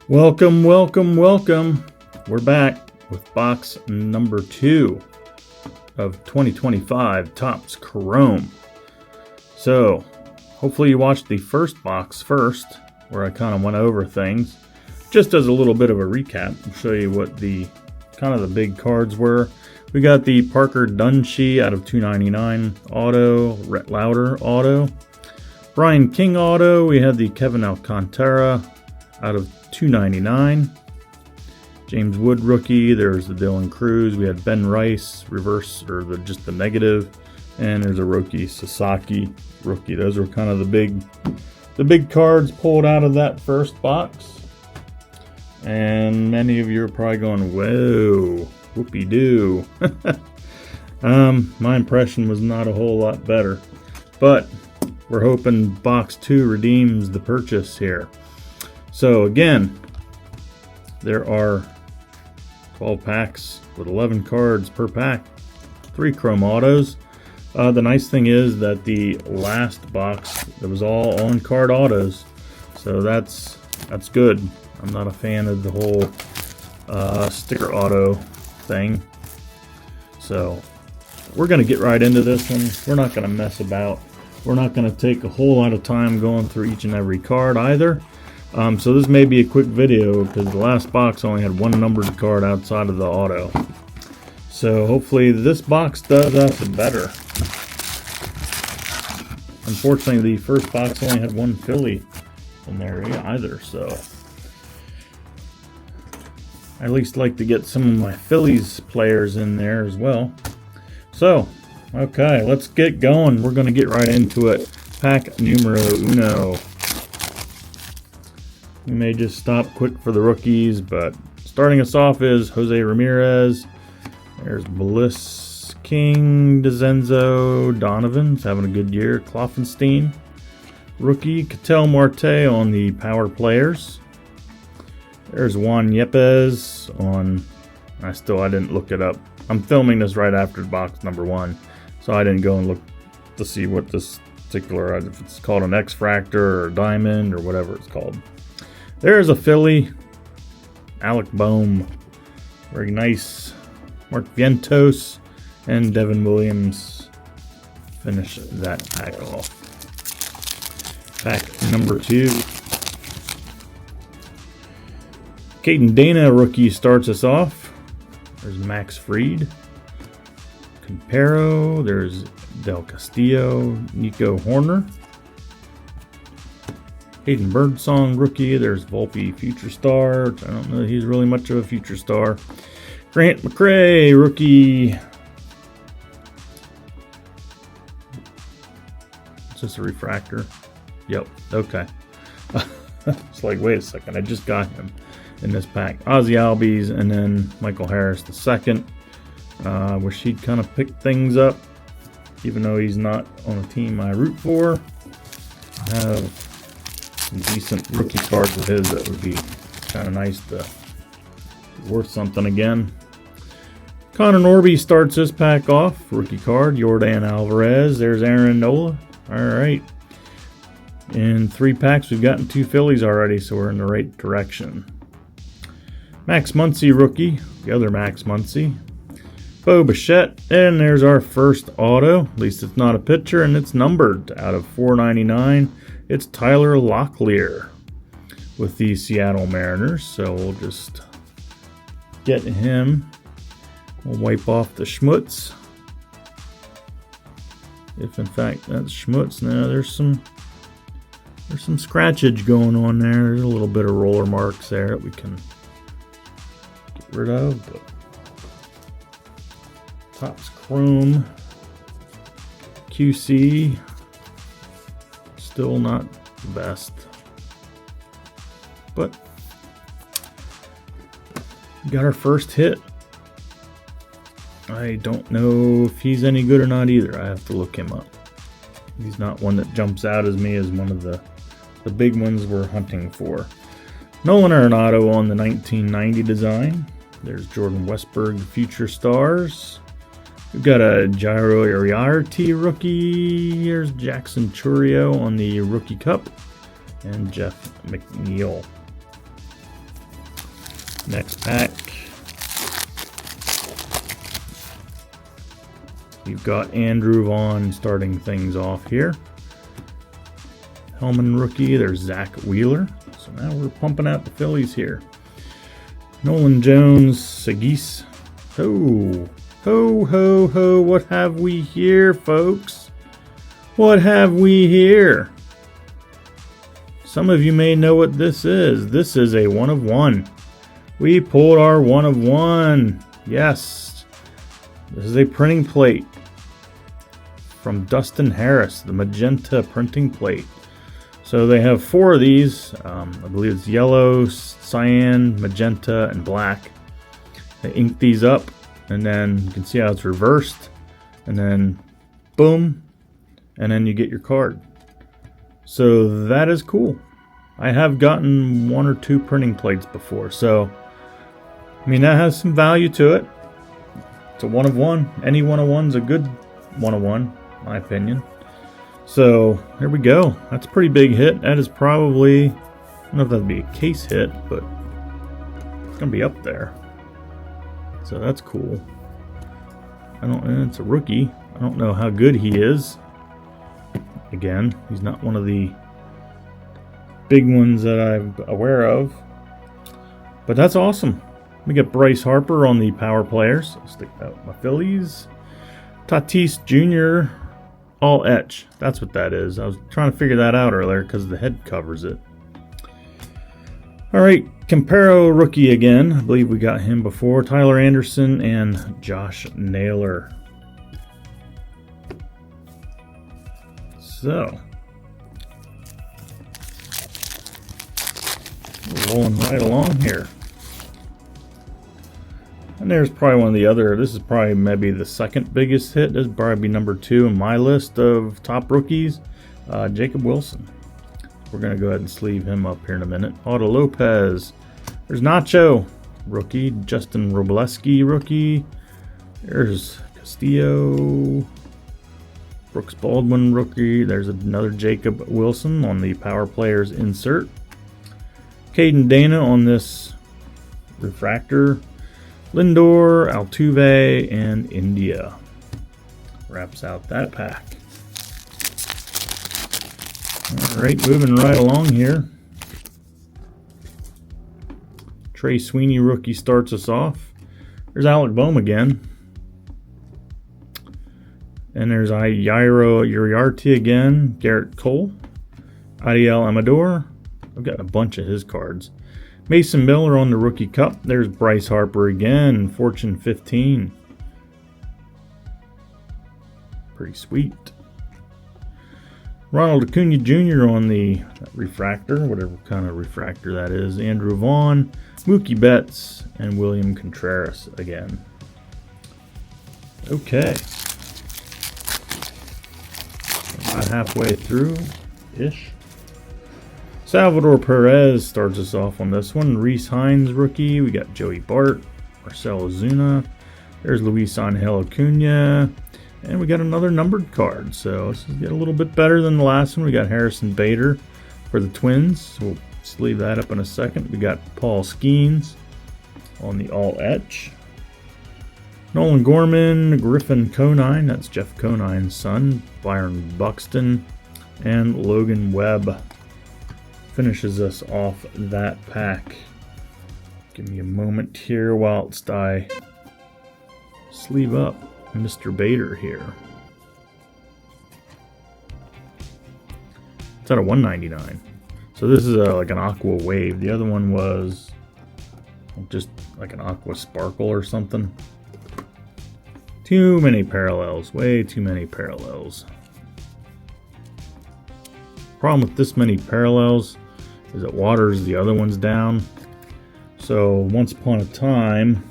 Welcome, welcome, welcome. We're back with box number 2 of 2025 Topps Chrome. So, hopefully you watched the first box first, where I kind of went over things. Just as a little bit of a recap, I'll show you what the kind of the big cards were. We got the Parker Dunshee out of 299 auto, Rhett Lauder auto, Brian King auto. We had the Kevin Alcantara out of 299. James Wood rookie. There's the Dylan Cruz. We had Ben Rice reverse, or just the negative, and there's a Roki Sasaki rookie. Those were kind of the big cards pulled out of that first box. And many of you are probably going, "Whoa, whoopee-doo." My impression was not a whole lot better, but we're hoping box 2 redeems the purchase here. So again, there are 12 packs with 11 cards per pack, 3 chrome autos. The nice thing is that the last box, it was all on-card autos, so that's good. I'm not a fan of the whole sticker auto thing. So we're going to get right into this one. We're not going to mess about. We're not going to take a whole lot of time going through each and every card either. So this may be a quick video because the last box only had one numbered card outside of the auto. So hopefully this box does us better. Unfortunately, the first box only had one Philly in there either, so I at least like to get some of my Phillies players in there as well. So, okay, let's get going. We're going to get right into it. Pack numero uno. We may just stop quick for the rookies, but starting us off is Jose Ramirez. There's Bliss King, DeZenzo, Donovan's having a good year. Kloffenstein, rookie. Ketel Marte on the power players. There's Juan Yepes on, I didn't look it up. I'm filming this right after box number 1, so I didn't go and look to see what this particular, if it's called an X-Fractor or Diamond or whatever it's called. There's a Philly, Alec Boehm, very nice. Mark Vientos and Devin Williams finish that pack off. Pack number 2. Caden Dana rookie starts us off. There's Max Fried, Comparo. There's Del Castillo, Nico Horner. Hayden Birdsong rookie. There's Volpe Future Star. I don't know, he's really much of a future star. Grant McCray rookie. Is this a refractor? Yep. Okay. It's like, wait a second, I just got him in this pack. Ozzy Albies, and then Michael Harris the second. Wish he'd kind of pick things up, even though he's not on a team I root for. I have some decent rookie cards of his that would be kind of nice to be worth something again. Connor Norby starts this pack off. Rookie card, Yordan Alvarez. There's Aaron Nola. All right. In 3 packs, we've gotten 2 Phillies already, so we're in the right direction. Max Muncy rookie, the other Max Muncy. Bo Bichette, and there's our first auto. At least it's not a pitcher, and it's numbered out of 499. It's Tyler Locklear with the Seattle Mariners, so we'll just get him. We'll wipe off the Schmutz. If in fact that's Schmutz. Now there's some scratchage going on there. There's a little bit of roller marks there that we can get rid of. But Topps Chrome QC, still not the best, but we got our first hit. I don't know if he's any good or not either. I have to look him up. He's not one that jumps out as me as one of the big ones we're hunting for. Nolan Arenado on the 1990 design. There's Jordan Westburg, Future Stars. We've got a Jairo Uriarte rookie. Here's Jackson Churio on the Rookie Cup. And Jeff McNeil. Next pack. You've got Andrew Vaughn starting things off here. Hellman rookie. There's Zach Wheeler. So now we're pumping out the Phillies here. Nolan Jones, Sagis. Ho, ho, ho, ho. What have we here, folks? What have we here? Some of you may know what this is. This is a 1 of 1. We pulled our 1 of 1. Yes. This is a printing plate from Dustin Harris, the magenta printing plate. So they have 4 of these. I believe it's yellow, cyan, magenta, and black. They ink these up, and then you can see how it's reversed. And then, boom, and then you get your card. So that is cool. I have gotten 1 or 2 printing plates before, so I mean that has some value to it. It's a 1 of 1. Any 1 of 1's a good 1 of 1, in my opinion. So there we go. That's a pretty big hit. That is probably, I don't know if that'd be a case hit, but it's gonna be up there. So that's cool. And it's a rookie. I don't know how good he is. Again, he's not one of the big ones that I'm aware of. But that's awesome. We got Bryce Harper on the power players. I'll stick out my Phillies. Tatis Jr. all etch. That's what that is. I was trying to figure that out earlier because the head covers it. All right, Campero rookie again. I believe we got him before. Tyler Anderson and Josh Naylor. So, we're rolling right along here. And there's probably one of the other, this is probably maybe the second biggest hit. This would probably be number 2 in my list of top rookies. Jacob Wilson. We're going to go ahead and sleeve him up here in a minute. Otto Lopez. There's Nacho, rookie. Justin Robleski, rookie. There's Castillo. Brooks Baldwin, rookie. There's another Jacob Wilson on the power players insert. Caden Dana on this refractor. Lindor, Altuve, and India. Wraps out that pack. Alright, moving right along here. Trey Sweeney, rookie, starts us off. There's Alec Boehm again. And there's Jairo Uriarte again. Garrett Cole. Adiel Amador. I've got a bunch of his cards. Mason Miller on the Rookie Cup. There's Bryce Harper again. Fortune 15. Pretty sweet. Ronald Acuna Jr. on the refractor. Whatever kind of refractor that is. Andrew Vaughn. Mookie Betts. And William Contreras again. Okay. About halfway through-ish. Salvador Perez starts us off on this one. Reese Hines, rookie. We got Joey Bart. Marcell Ozuna. There's Luis Angel Acuna. And we got another numbered card. So this is getting a little bit better than the last one. We got Harrison Bader for the Twins. We'll sleeve that up in a second. We got Paul Skeens on the all etch. Nolan Gorman, Griffin Conine, that's Jeff Conine's son, Byron Buxton, and Logan Webb finishes us off that pack. Give me a moment here whilst I sleeve up Mr. Bader here. It's at a 199. So this is like an Aqua Wave. The other one was just like an Aqua Sparkle or something. Too many parallels. Way too many parallels. Problem with this many parallels is it waters the other ones down. So once upon a time,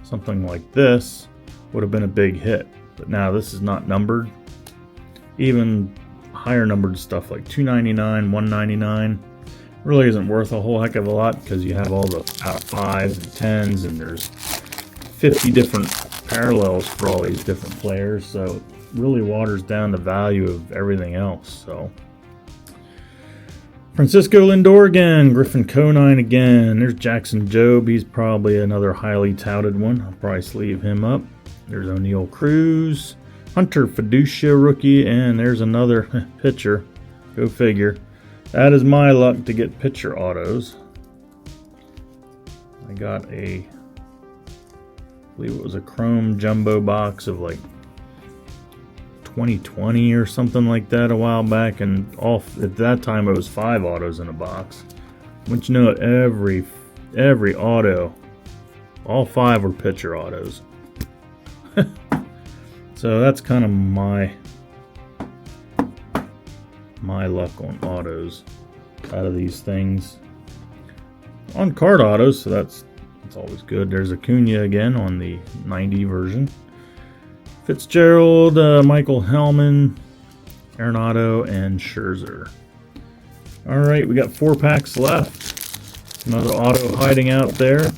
something like this would have been a big hit. But now this is not numbered. Even higher numbered stuff like 299, 199 really isn't worth a whole heck of a lot because you have all the out 5s and 10s and there's 50 different parallels for all these different players, so it really waters down the value of everything else. So Francisco Lindor again. Griffin Conine again. There's Jackson Jobe. He's probably another highly touted one. I'll probably sleeve him up. There's O'Neal Cruz. Hunter Fiducia rookie. And there's another pitcher. Go figure. That is my luck to get pitcher autos. I got I believe it was a chrome jumbo box of like 2020 or something like that a while back, and at that time it was 5 autos in a box. Once you know it, every auto, all 5 were pitcher autos. So that's kind of my luck on autos out of these things. On card autos, so that's always good. There's Acuna again on the 90 version. Fitzgerald, Michael Hellman, Arenado, and Scherzer. All right, we got 4 packs left. Another auto hiding out there.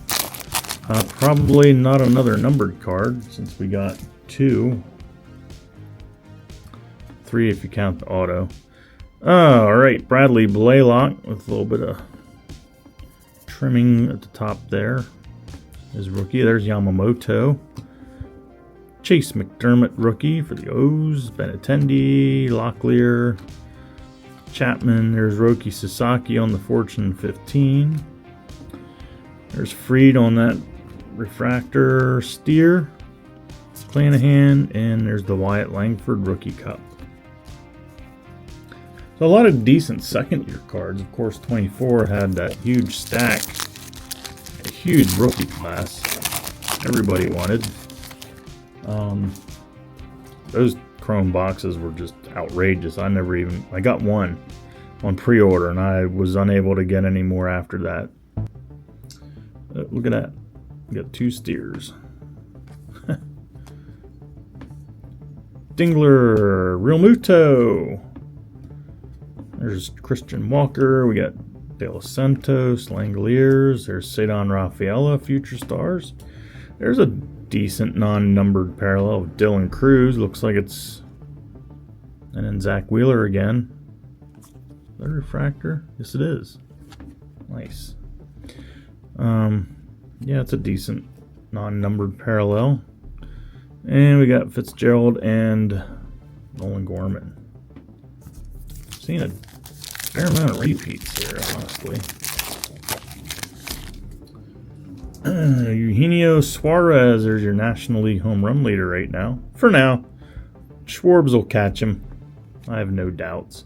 Probably not another numbered card since we got 2. 3 if you count the auto. All right, Bradley Blaylock with a little bit of trimming at the top there. His rookie. There's Yamamoto. Chase McDermott rookie for the O's. Benintendi, Locklear, Chapman. There's Roki Sasaki on the Fortune 15. There's Fried on that refractor. Steer, Clanahan, and there's the Wyatt Langford rookie cup. So a lot of decent second-year cards. Of course, 24 had that huge stack, a huge rookie class everybody wanted. Those chrome boxes were just outrageous. I got one on pre-order, and I was unable to get any more after that. Look at that. We got 2 Steers. Dingler, Real Muto. There's Christian Walker. We got De Los Santos, Langoliers. There's Cedon Rafaela, Future Stars. There's a decent non-numbered parallel of Dylan Cruz. Looks like it's... And then Zach Wheeler again. Is that a refractor? Yes, it is. Nice. Yeah, it's a decent non-numbered parallel. And we got Fitzgerald and Nolan Gorman. Seen a fair amount of repeats here, honestly. Eugenio Suarez, there's your National League home run leader right now. For now. Schwarbs will catch him. I have no doubts.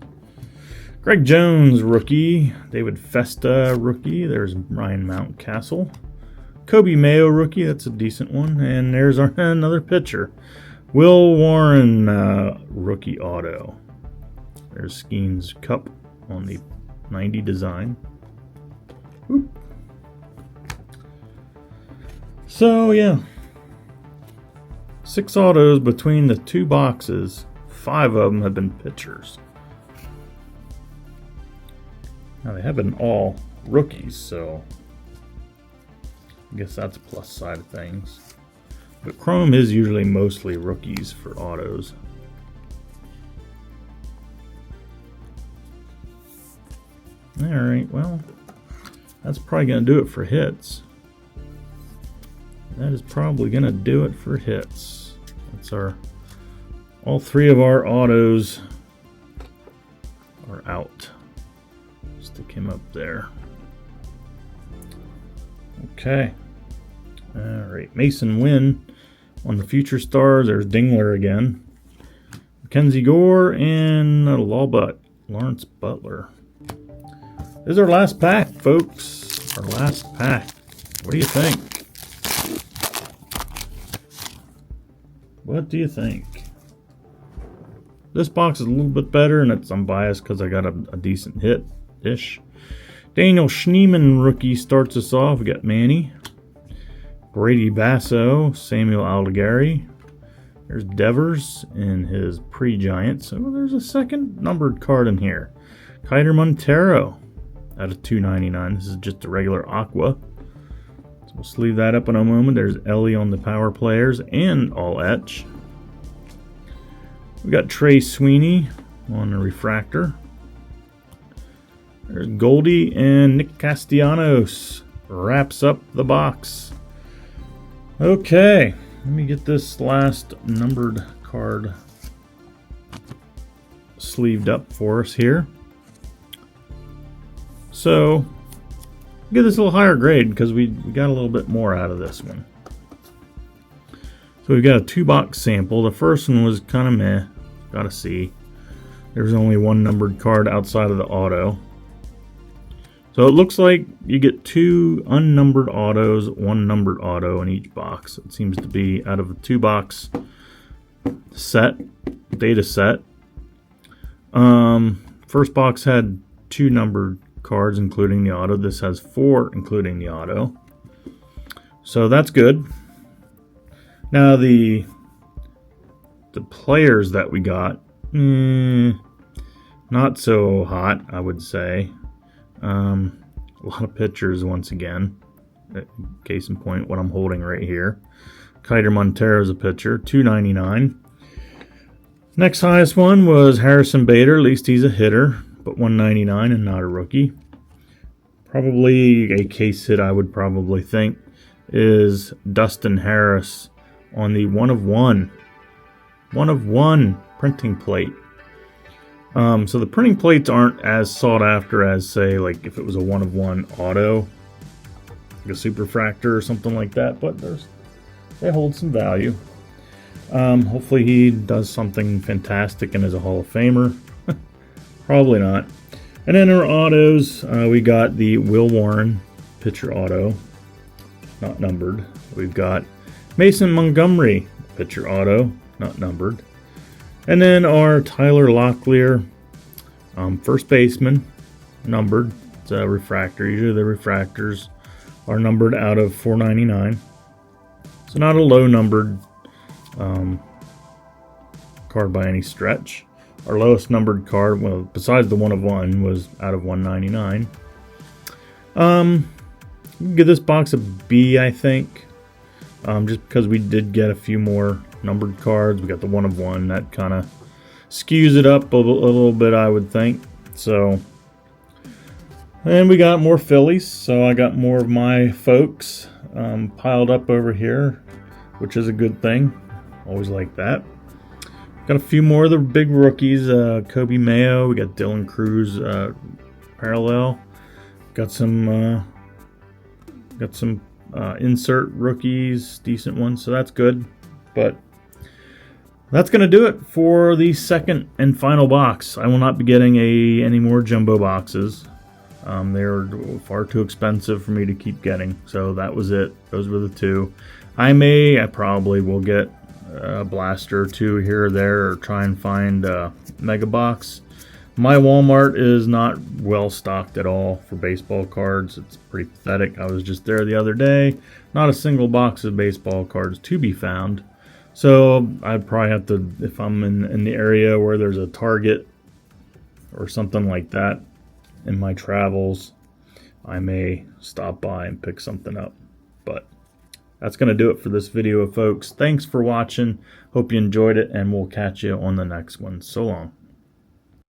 Greg Jones, rookie. David Festa, rookie. There's Ryan Mountcastle. Kobe Mayo, rookie. That's a decent one. And there's another pitcher. Will Warren, rookie auto. There's Skeens Cup on the 90 design. Oop. So, yeah. 6 autos between the 2 boxes. 5 of them have been pitchers. Now, they have been all rookies, so I guess that's a plus side of things. But Chrome is usually mostly rookies for autos. Alright, well, that's probably going to do it for hits. That is probably going to do it for hits. That's all 3 of our autos are out. Stick him up there. Okay. Alright, Mason Wynn on the Future Stars. There's Dingler again. Mackenzie Gore and Lawrence Butler. This is our last pack, folks. Our last pack. What do you think? What do you think? This box is a little bit better, and it's unbiased because I got a decent hit-ish. Daniel Schneemann, rookie, starts us off. We got Manny. Brady Basso, Samuel Aldigari. There's Devers in his pre-Giants. So there's a second numbered card in here. Kiter Montero out of $2.99. This is just a regular Aqua. So we'll sleeve that up in a moment. There's Ellie on the Power Players and all etch. We got Trey Sweeney on the refractor. There's Goldie, and Nick Castellanos wraps up the box. Okay, let me get this last numbered card sleeved up for us here. So, get this a little higher grade because we got a little bit more out of this one. So we've got a 2-box sample. The first one was kind of meh, got a C. There's only one numbered card outside of the auto. So it looks like you get 2 unnumbered autos, 1 numbered auto in each box. It seems to be out of a 2-box set, data set. First box had 2 numbered cards including the auto. This has 4 including the auto. So that's good. Now the players that we got, not so hot, I would say. A lot of pitchers once again. Case in point, what I'm holding right here. Kiter Montero is a pitcher, $2.99. Next highest one was Harrison Bader. At least he's a hitter, but $1.99 and not a rookie. Probably a case hit, I would probably think, is Dustin Harris on the 1 of 1 printing plate. So the printing plates aren't as sought after as, say, like if it was a 1 of 1 auto, like a Superfractor or something like that, but they hold some value. Hopefully he does something fantastic and is a Hall of Famer. Probably not. And then our autos, we got the Will Warren pitcher auto, not numbered. We've got Mason Montgomery pitcher auto, not numbered. And then our Tyler Locklear, first baseman, numbered. It's a refractor. Usually the refractors are numbered out of 499. So not a low numbered card by any stretch. Our lowest numbered card, well, besides the 1 of 1, was out of 199. Give this box a B, I think. Just because we did get a few more numbered cards. We got the 1 of 1. That kind of skews it up a little bit, I would think. So, and we got more Phillies. So I got more of my folks piled up over here, which is a good thing. Always like that. Got a few more of the big rookies. Kobe Mayo. We got Dylan Cruz parallel. Got some insert rookies, decent ones. So that's good. But that's going to do it for the second and final box. I will not be getting any more jumbo boxes. They're far too expensive for me to keep getting. So that was it. Those were the 2. I probably will get a blaster or 2 here or there, or try and find a mega box. My Walmart is not well stocked at all for baseball cards. It's pretty pathetic. I was just there the other day. Not a single box of baseball cards to be found. So I'd probably have to, if I'm in the area where there's a Target or something like that in my travels, I may stop by and pick something up. But that's going to do it for this video, folks. Thanks for watching. Hope you enjoyed it, and we'll catch you on the next one. So long.